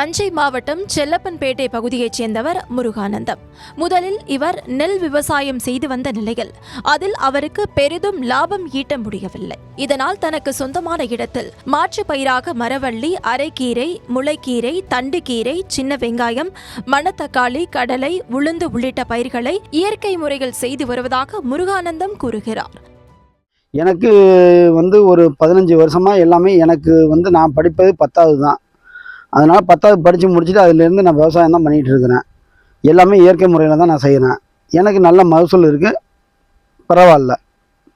தஞ்சை மாவட்டம் செல்லப்பன்பேட்டை பகுதியைச் சேர்ந்தவர் முருகானந்தம். முதலில் இவர் நெல் விவசாயம் செய்து வந்த நிலையில் அதில் அவருக்கு பெரிதும் லாபம் ஈட்ட முடியவில்லை. இதனால் தனக்கு சொந்தமான இடத்தில் மாற்று பயிராக மரவள்ளி, அரைக்கீரை, முளைக்கீரை, தண்டுக்கீரை, சின்ன வெங்காயம், மணத்தக்காளி, கடலை, உளுந்து உள்ளிட்ட பயிர்களை இயற்கை முறையில் செய்து வருவதாக முருகானந்தம் கூறுகிறார். எனக்கு ஒரு 15 வருஷமா எல்லாமே எனக்கு நான் படிப்பது 10வது தான். அதனால் 10வது படித்து முடிச்சுட்டு அதிலேருந்து நான் விவசாயம் தான் பண்ணிகிட்டு இருக்கிறேன். எல்லாமே இயற்கை முறையில் தான் நான் செய்கிறேன். எனக்கு நல்ல மகசூல் இருக்குது, பரவாயில்ல.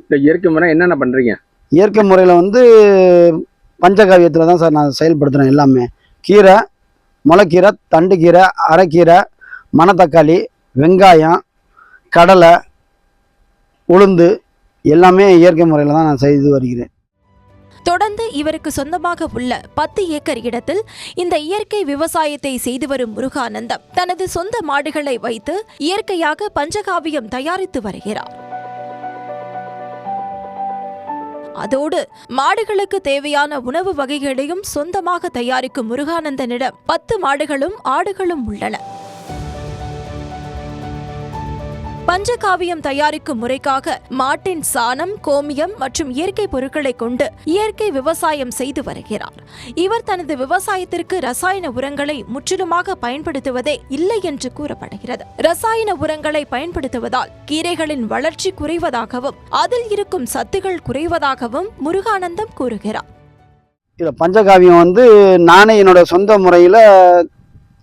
இந்த இயற்கை முறை என்னென்ன பண்ணுறீங்க? இயற்கை முறையில் பஞ்சகாவியத்தில் தான் சார் நான் செயல்படுத்துகிறேன். எல்லாமே கீரை, முளைக்கீரை, தண்டுக்கீரை, அரைக்கீரை, மணத்தக்காளி, வெங்காயம், கடலை, உளுந்து எல்லாமே இயற்கை முறையில் தான் நான் செய்து வருகிறேன். தொடர்ந்து இவருக்கு சொந்தமாக உள்ள 10 ஏக்கர் இடத்தில் இந்த இயற்கை விவசாயத்தை செய்து வரும் முருகானந்தம் தனது சொந்த மாடுகளை வைத்து இயற்கையாக பஞ்சகாவியம் தயாரித்து வருகிறார். அதோடு மாடுகளுக்கு தேவையான உணவு வகைகளையும் சொந்தமாக தயாரிக்கும் முருகானந்தனிடம் 10 மாடுகளும் ஆடுகளும் உள்ளன. பஞ்சகாவியம் தயாரிக்கும் முறைக்காக மாட்டின் சாணம், கோமியம் மற்றும் இயற்கை பொருட்களை கொண்டு இயற்கை விவசாயம் செய்து வருகிறார். இவர் தனது விவசாயத்திற்கு ரசாயன உரங்களை முற்றிலுமாக பயன்படுத்துவதே இல்லை என்று கூறப்படுகிறது. ரசாயன உரங்களை பயன்படுத்துவதால் கீரைகளின் வளர்ச்சி குறைவதாகவும் அதில் இருக்கும் சத்துகள் குறைவதாகவும் முருகானந்தம் கூறுகிறார். இதில் பஞ்சகாவியம் நானே என்னோட சொந்த முறையில்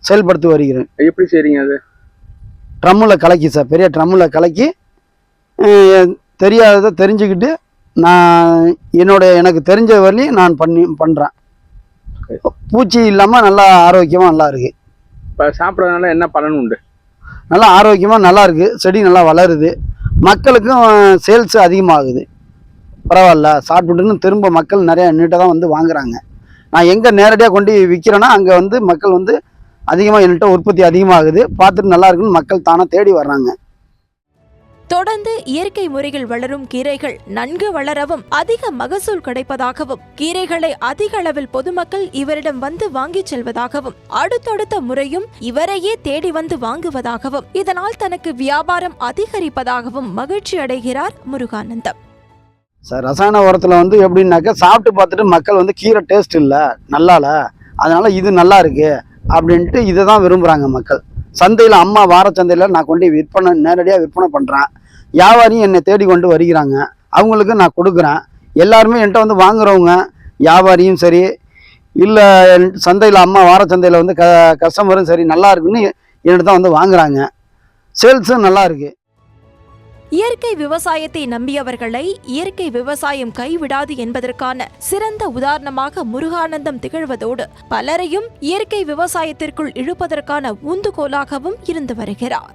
செயல்படுத்தி வருகிறேன். எப்படி செய்றீங்க? அது ட்ரம்மில் கலக்கி சார், பெரிய ட்ரம்மில் கலக்கி தெரியாததை தெரிஞ்சுக்கிட்டு நான் எனக்கு தெரிஞ்ச வரையும் நான் பண்ணுறேன். பூச்சி இல்லாமல் நல்லா ஆரோக்கியமாக நல்லா இருக்குது. இப்போ சாப்பிட்றதுனால என்ன பலன் உண்டு? நல்லா ஆரோக்கியமாக நல்லா இருக்குது, செடி நல்லா வளருது, மக்களுக்கும் சேல்ஸ் அதிகமாகுது. பரவாயில்ல, சாப்பிட்டுட்டுன்னு திரும்ப மக்கள் நிறையா நீட்டாக தான் வாங்குறாங்க. நான் எங்கே நேரடியாக கொண்டு விற்கிறேன்னா அங்கே மக்கள் அதிகமாக என்கிட்ட உற்பத்தி அதிகமாகுது, பார்த்துட்டு நல்லா இருக்குன்னு மக்கள் தானே தேடி வர்றாங்க. தொடர்ந்து இயற்கை முறையில் வளரும் கீரைகள் நன்கு வளரவும் அதிக மகசூல் கிடைப்பதாகவும் கீரைகளை அதிக அளவில் பொதுமக்கள் இவரிடம் வாங்கிச் செல்வதாகவும் அடுத்தடுத்த முறையும் இவரையே தேடி வாங்குவதாகவும் இதனால் தனக்கு வியாபாரம் அதிகரிப்பதாகவும் மகிழ்ச்சி அடைகிறார் முருகானந்தம். சார், ரசாயன உரத்தில் எப்படின்னாக்கா சாப்பிட்டு பார்த்துட்டு மக்கள் கீரை டேஸ்ட் இல்லை, நல்லால, அதனால இது நல்லா இருக்கு அப்படின்ட்டு இதை தான் விரும்புகிறாங்க மக்கள். சந்தையில் அம்மா வார சந்தையில் நான் கொண்டு நேரடியாக விற்பனை பண்ணுறேன். வியாபாரியும் என்னை தேடி கொண்டு வருகிறாங்க, அவங்களுக்கு நான் கொடுக்குறேன். எல்லாருமே என்கிட்ட வாங்குறவங்க வியாபாரியும் சரி, இல்லை சந்தையில் அம்மா வார சந்தையில் கஸ்டமரும் சரி நல்லா இருக்குன்னு என்கிட்ட தான் வாங்குறாங்க. சேல்ஸும் நல்லா இருக்குது. இயற்கை விவசாயத்தை நம்பியவர்களை இயற்கை விவசாயம் கைவிடாது என்பதற்கான சிறந்த உதாரணமாக முருகானந்தம் திகழ்வதோடு பலரையும் இயற்கை விவசாயத்திற்குள் இழுப்பதற்கான ஊந்துகோலாகவும் இருந்து வருகிறார்.